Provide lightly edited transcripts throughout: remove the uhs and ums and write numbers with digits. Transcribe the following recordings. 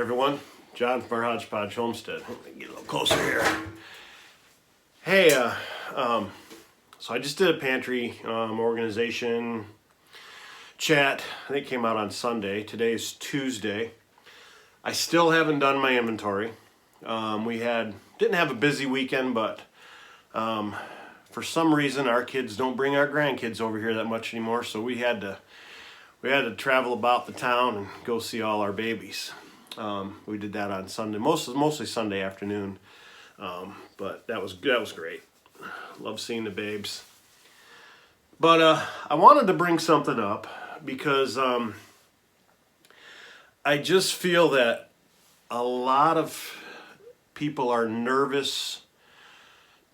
everyone. John from our Hodgepodge Homestead. Let me get a little closer here. Hey, so I just did a pantry organization chat. I think it came out on Sunday. Today is Tuesday. I still haven't done my inventory. Didn't have a busy weekend, but for some reason our kids don't bring our grandkids over here that much anymore, so we had to travel about the town and go see all our babies. We did that on Sunday, mostly Sunday afternoon, but that was great. Love seeing the babes. But I wanted to bring something up because I just feel that a lot of people are nervous,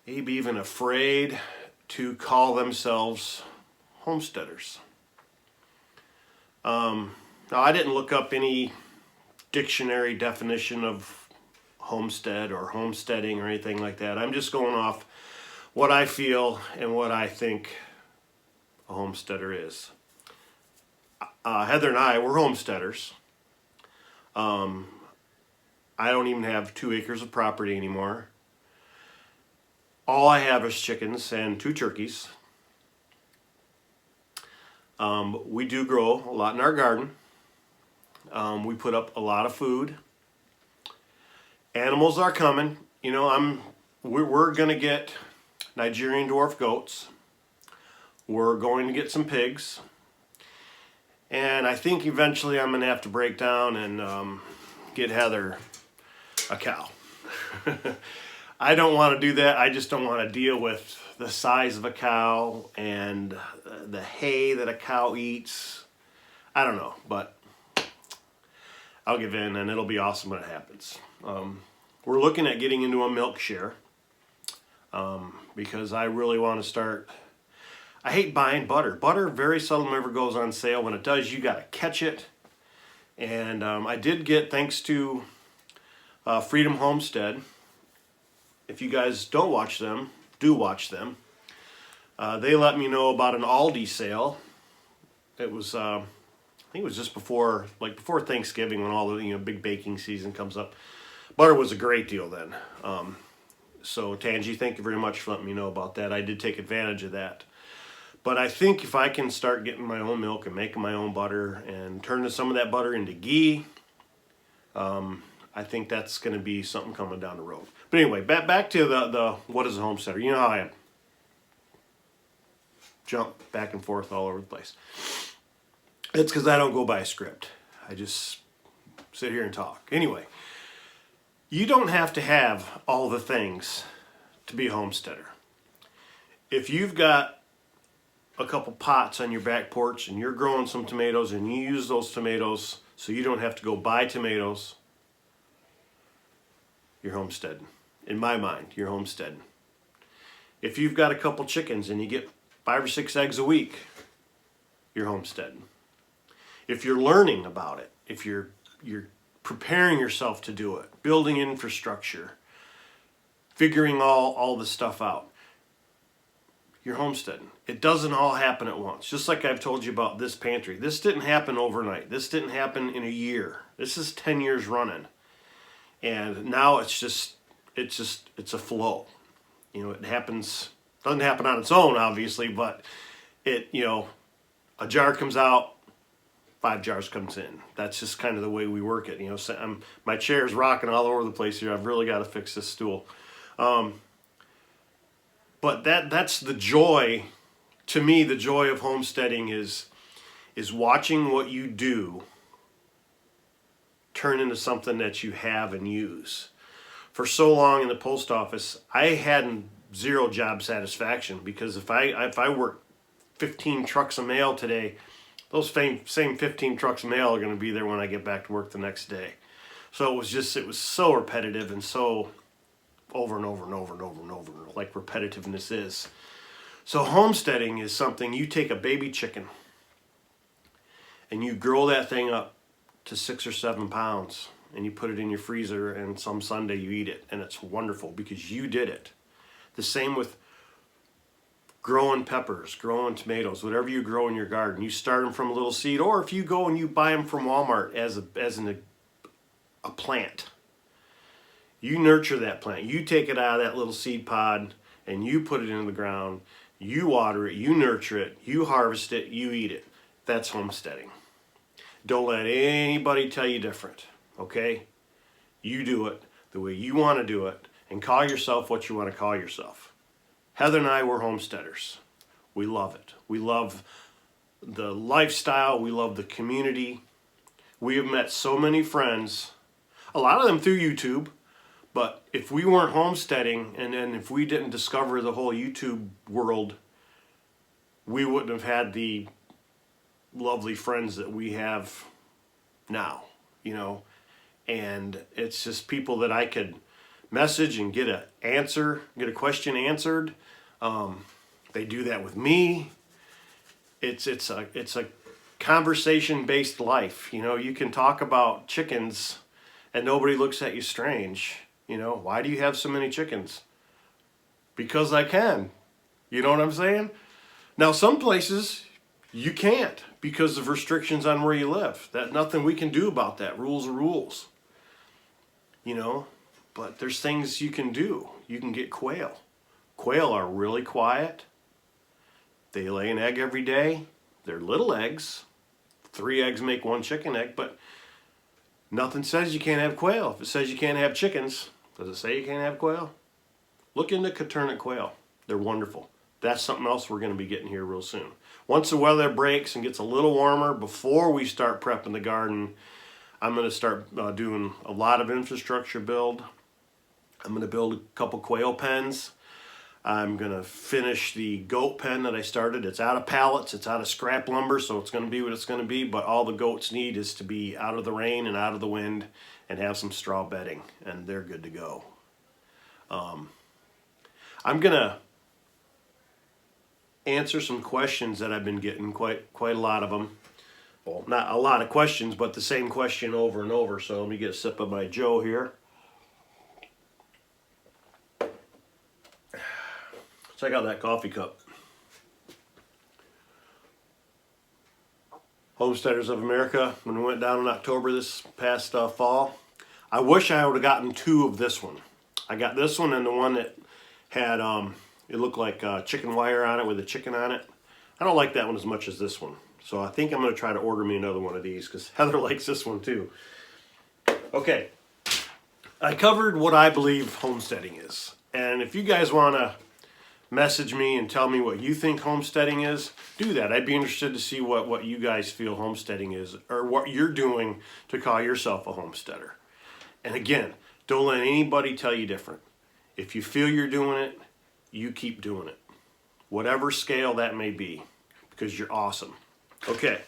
maybe even afraid to call themselves homesteaders. Now, I didn't look up any dictionary definition of homestead or homesteading or anything like that. I'm just going off what I feel and what I think a homesteader is. Heather and I, we're homesteaders. I don't even have 2 acres of property anymore. All I have is chickens and 2 turkeys. We do grow a lot in our garden. We put up a lot of food. Animals are coming. You know, we're gonna get Nigerian dwarf goats. We're going to get some pigs. And I think eventually I'm gonna have to break down and get Heather a cow. I don't want to do that. I just don't want to deal with the size of a cow and the hay that a cow eats. I don't know, but I'll give in and it'll be awesome when it happens. We're looking at getting into a milk share because I really want to start. I hate buying butter. Butter very seldom ever goes on sale. When it does, you got to catch it. And I did get, thanks to Freedom Homestead. If you guys don't watch them, do watch them. They let me know about an Aldi sale. It was, I think it was just before Thanksgiving, when all the big baking season comes up. Butter was a great deal then. So Tangi, thank you very much for letting me know about that. I did take advantage of that. But I think if I can start getting my own milk and making my own butter and turning some of that butter into ghee, I think that's going to be something coming down the road. But anyway, back to the what is a homesteader. You know how I jump back and forth all over the place. It's because I don't go by a script. I just sit here and talk. Anyway, you don't have to have all the things to be a homesteader. If you've got a couple pots on your back porch and you're growing some tomatoes and you use those tomatoes so you don't have to go buy tomatoes, you're homesteading. In my mind, you're homesteading. If you've got a couple chickens and you get 5 or 6 eggs a week, you're homesteading. If you're learning about it, if you're preparing yourself to do it, building infrastructure, figuring all the stuff out, you're homesteading. It doesn't all happen at once. Just like I've told you about this pantry. This didn't happen overnight. This didn't happen in a year. This is 10 years running. And now it's a flow. It happens, doesn't happen on its own, obviously, but a jar comes out, 5 jars comes in. That's just kind of the way we work it. So my chair's rocking all over the place here. I've really got to fix this stool. But that's the joy. To me, the joy of homesteading is watching what you do turn into something that you have and use. For so long in the post office, I had 0 job satisfaction, because if I work 15 trucks of mail today, those same 15 trucks of mail are going to be there when I get back to work the next day. So it was so repetitive and so over and over and over and over and over, like repetitiveness is. So homesteading is something, you take a baby chicken and you grow that thing up to 6 or 7 pounds and you put it in your freezer, and some Sunday you eat it, and it's wonderful because you did it. The same with growing peppers, growing tomatoes, whatever you grow in your garden. You start them from a little seed, or if you go and you buy them from Walmart as an a plant. You nurture that plant. You take it out of that little seed pod and you put it in the ground. You water it, you nurture it, you harvest it, you eat it. That's homesteading. Don't let anybody tell you different, okay? You do it the way you want to do it and call yourself what you want to call yourself. Heather and I were homesteaders. We love it. We love the lifestyle. We love the community. We have met so many friends, a lot of them through YouTube, but if we weren't homesteading and if we didn't discover the whole YouTube world, we wouldn't have had the lovely friends that we have now, you know. And it's just people that I could message and get a question answered. They do that with me. It's a conversation-based life. You know, you can talk about chickens and nobody looks at you strange. You know, why do you have so many chickens? Because I can. You know what I'm saying? Now, some places you can't because of restrictions on where you live. That nothing we can do about that. Rules are rules. You know, but there's things you can do. You can get quail. Quail are really quiet. They lay an egg every day. They're little eggs. 3 eggs make 1 chicken egg, but nothing says you can't have quail. If it says you can't have chickens, does it say you can't have quail? Look into cotturnate quail. They're wonderful. That's something else we're going to be getting here real soon. Once the weather breaks and gets a little warmer, before we start prepping the garden, I'm going to start doing a lot of infrastructure build. I'm going to build a couple quail pens. I'm going to finish the goat pen that I started. It's out of pallets, it's out of scrap lumber, so it's going to be what it's going to be, but all the goats need is to be out of the rain and out of the wind and have some straw bedding, and they're good to go. I'm going to answer some questions that I've been getting, quite a lot of them. Well, not a lot of questions, but the same question over and over. So let me get a sip of my Joe here. Check out that coffee cup. Homesteaders of America, when we went down in October this past fall, I wish I would have gotten 2 of this one. I got this one and the one that had, it looked like chicken wire on it with a chicken on it. I don't like that one as much as this one. So I think I'm going to try to order me another one of these because Heather likes this one too. Okay, I covered what I believe homesteading is. And if you guys want to message me and tell me what you think homesteading is, do that. I'd be interested to see what you guys feel homesteading is, or what you're doing to call yourself a homesteader. And again, don't let anybody tell you different. If you feel you're doing it, you keep doing it. Whatever scale that may be, because you're awesome. Okay.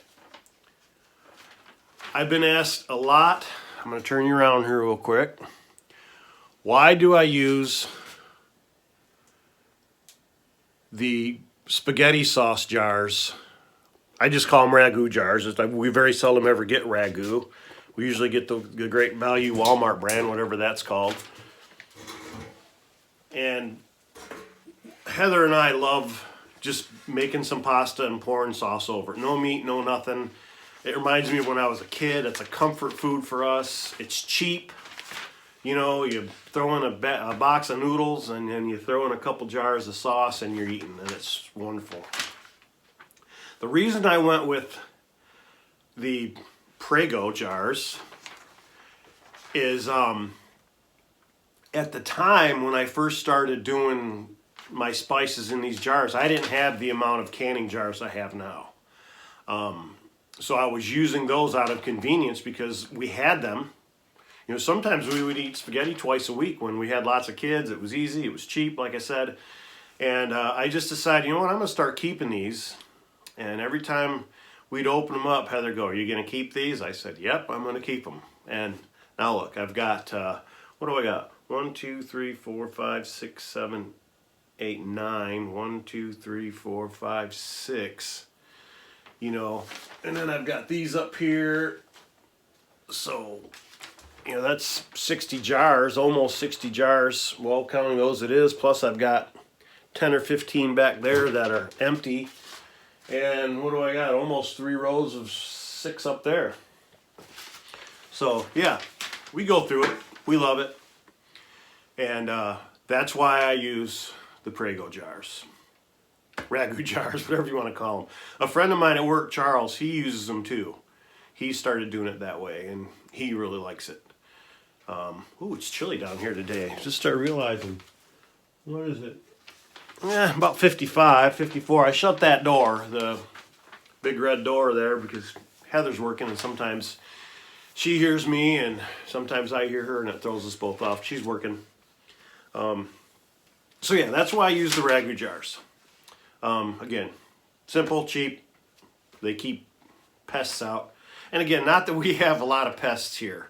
I've been asked a lot. I'm going to turn you around here real quick. Why do I use the spaghetti sauce jars? I just call them ragu jars. We very seldom ever get ragu. We usually get the Great Value Walmart brand, whatever that's called. And Heather and I love just making some pasta and pouring sauce over it. No meat, no nothing. It reminds me of when I was a kid. It's a comfort food for us. It's cheap. You know, you throw in a box of noodles and then you throw in a couple jars of sauce and you're eating, and it's wonderful. The reason I went with the Prego jars is at the time when I first started doing my spices in these jars, I didn't have the amount of canning jars I have now. So I was using those out of convenience because we had them. You know, sometimes we would eat spaghetti twice a week when we had lots of kids. It was easy, it was cheap, like I said. And I just decided, you know what, I'm going to start keeping these. And every time we'd open them up, Heather would go, are you going to keep these? I said, yep, I'm going to keep them. And now look, I've got, what do I got? 1, 2, 3, 4, 5, 6, 7, 8, 9. 1, 2, 3, 4, 5, 6. You know, and then I've got these up here. So, you know, that's 60 jars, almost 60 jars. Well, counting those it is. Plus I've got 10 or 15 back there that are empty. And what do I got? Almost 3 rows of 6 up there. So, yeah, we go through it. We love it. And that's why I use the Prego jars. Ragu jars, whatever you want to call them. A friend of mine at work, Charles, he uses them too. He started doing it that way, and he really likes it. Ooh, it's chilly down here today. Just start realizing, what is it? About 55, 54. I shut that door, the big red door there, because Heather's working, and sometimes she hears me, and sometimes I hear her, and it throws us both off. She's working. So yeah, that's why I use the Ragu jars. Again, simple, cheap. They keep pests out. And again, not that we have a lot of pests here.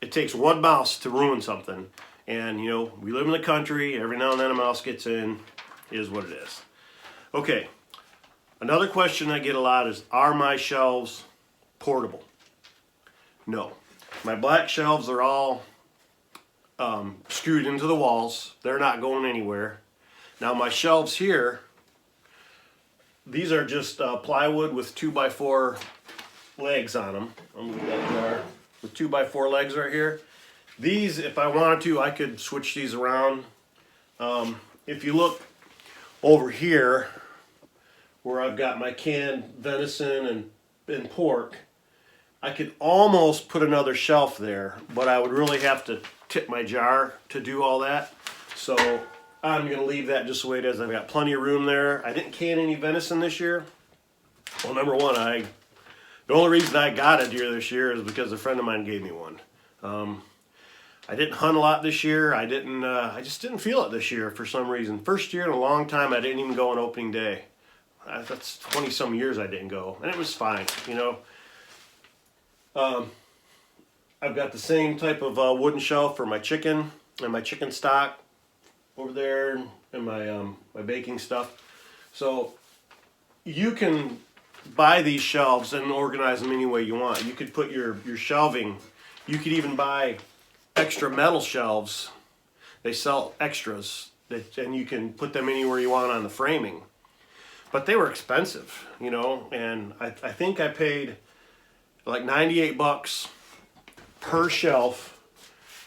It takes one mouse to ruin something. And, you know, we live in the country. Every now and then a mouse gets in. Is what it is. Okay. Another question I get a lot is, are my shelves portable? No. My black shelves are all screwed into the walls. They're not going anywhere. Now my shelves here, these are just plywood with 2x4 legs on them. I'm gonna move that jar with 2x4 legs right here. These, if I wanted to, I could switch these around. If you look over here, where I've got my canned venison and pork, I could almost put another shelf there, but I would really have to tip my jar to do all that. So I'm going to leave that just the way it is. I've got plenty of room there. I didn't can any venison this year. Well, number one, the only reason I got a deer this year is because a friend of mine gave me one. I didn't hunt a lot this year. I just didn't feel it this year for some reason. First year in a long time, I didn't even go on opening day. That's 20 some years I didn't go, and it was fine, you know. I've got the same type of wooden shelf for my chicken and my chicken stock over there, and my baking stuff. So you can buy these shelves and organize them any way you want. You could put your shelving. You could even buy extra metal shelves. They sell extras, and you can put them anywhere you want on the framing. But they were expensive, you know, and I think I paid like 98 bucks per shelf,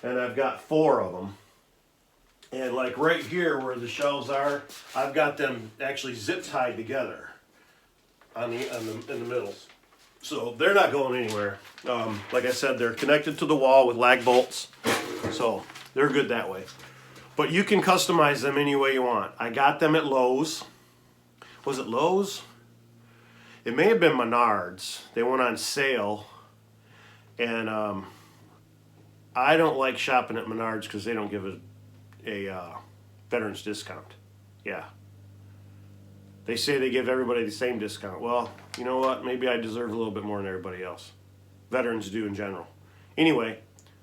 and I've got 4 of them. And like right here where the shelves are, I've got them actually zip tied together in the middles. So they're not going anywhere. Like I said, they're connected to the wall with lag bolts, so they're good that way. But you can customize them any way you want. I got them at Lowe's. Was it Lowe's? It may have been Menards. They went on sale, and I don't like shopping at Menards because they don't give a veterans discount. Yeah. They say they give everybody the same discount. Well, you know what? Maybe I deserve a little bit more than everybody else. Veterans do in general. Anyway,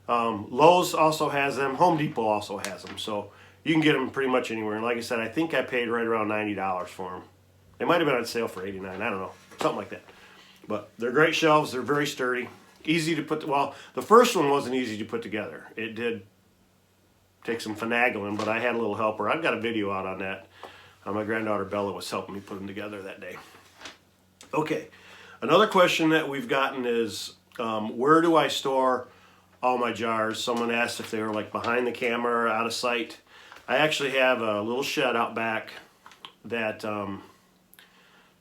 Lowe's also has them. Home Depot also has them. So you can get them pretty much anywhere. And like I said, I think I paid right around $90 for them. They might have been on sale for $89. I don't know. Something like that. But they're great shelves. They're very sturdy. Easy to put. Well, the first one wasn't easy to put together. It did take some finagling, but I had a little helper. I've got a video out on that. My granddaughter Bella was helping me put them together that day. Okay, another question that we've gotten is, where do I store all my jars? Someone asked if they were like behind the camera or out of sight. I actually have a little shed out back that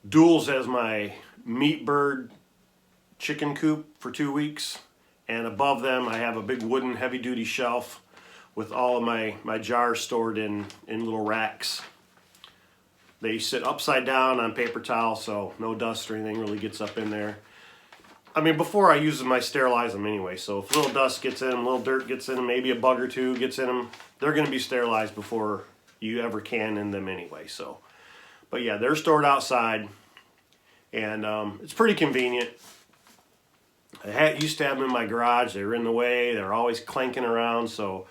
duals as my meat bird chicken coop for 2 weeks. And above them I have a big wooden heavy duty shelf with all of my jars stored in little racks. They sit upside down on paper towel, so no dust or anything really gets up in there. I mean, before I use them, I sterilize them anyway. So if a little dust gets in them, a little dirt gets in them, maybe a bug or two gets in them, they're going to be sterilized before you ever can in them anyway. So, but yeah, they're stored outside, and it's pretty convenient. I used to have them in my garage. They were in the way. They were always clanking around. So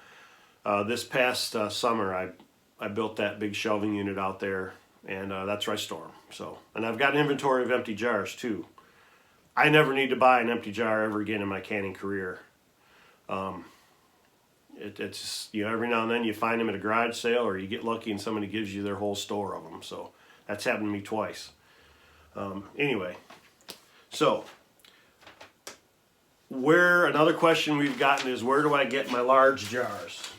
this past summer, I built that big shelving unit out there. And that's where I store them. So, and I've got an inventory of empty jars too. I never need to buy an empty jar ever again in my canning career. It's just, you know, every now and then you find them at a garage sale, or you get lucky and somebody gives you their whole store of them. So that's happened to me twice. Anyway, so Another question we've gotten is, where do I get my large jars?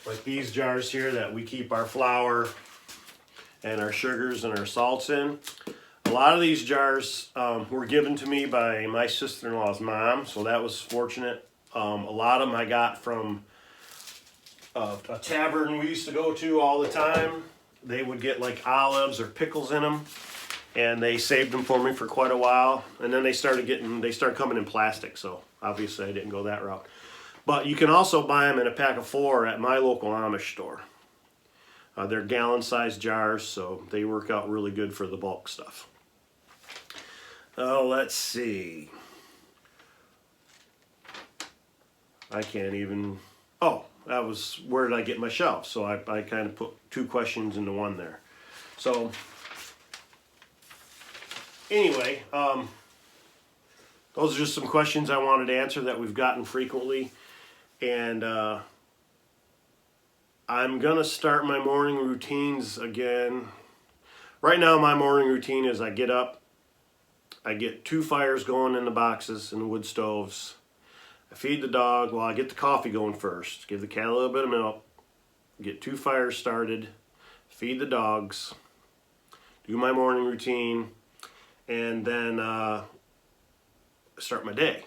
Like these jars here that we keep our flour and our sugars and our salts in. A lot of these jars were given to me by my sister-in-law's mom, so that was fortunate. A lot of them I got from a tavern we used to go to all the time. They would get like olives or pickles in them, and they saved them for me for quite a while. And then they started coming in plastic, so obviously I didn't go that route. But you can also buy them in a pack of 4 at my local Amish store. They're gallon-sized jars, so they work out really good for the bulk stuff. Oh, let's see. I can't even... Oh, that was where did I get my shelves? So I kind of put 2 questions into one there. So anyway, those are just some questions I wanted to answer that we've gotten frequently. And I'm going to start my morning routines again. Right now my morning routine is I get up, I get 2 fires going in the boxes in the wood stoves. I feed the dog. Well, I get the coffee going first. Give the cat a little bit of milk. Get 2 fires started. Feed the dogs. Do my morning routine. And then start my day.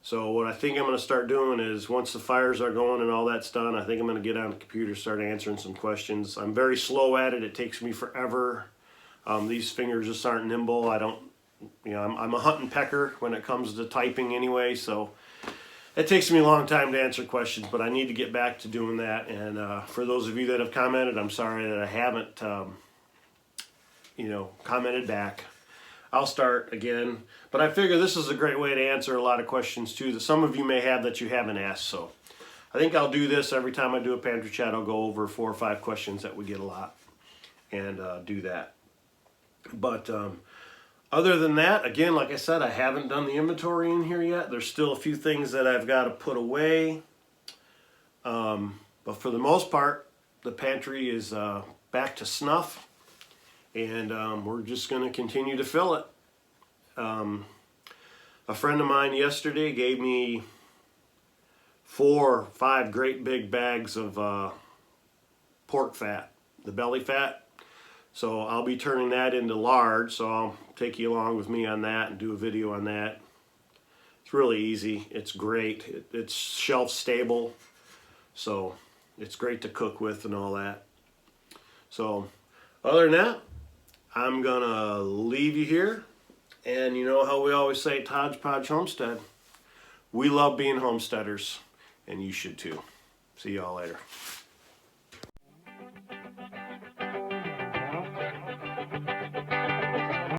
So what I think I'm going to start doing is, once the fires are going and all that's done, I think I'm going to get on the computer, start answering some questions. I'm very slow at it. It takes me forever. These fingers just aren't nimble. I'm a hunt and pecker when it comes to typing anyway, so it takes me a long time to answer questions, but I need to get back to doing that. And for those of you that have commented, I'm sorry that I haven't, commented back. I'll start again, but I figure this is a great way to answer a lot of questions too that some of you may have that you haven't asked. So I think I'll do this every time I do a pantry chat. I'll go over 4 or 5 questions that we get a lot and do that. But other than that, again, like I said, I haven't done the inventory in here yet. There's still a few things that I've got to put away. But for the most part, the pantry is back to snuff. And we're just going to continue to fill it. A friend of mine yesterday gave me 4 or 5 great big bags of pork fat, the belly fat. So I'll be turning that into lard, so I'll take you along with me on that and do a video on that. It's really easy. It's great. It's shelf stable, so it's great to cook with and all that. So other than that, I'm going to leave you here. And you know how we always say, Hodge Podge Homestead. We love being homesteaders, and you should too. See y'all later.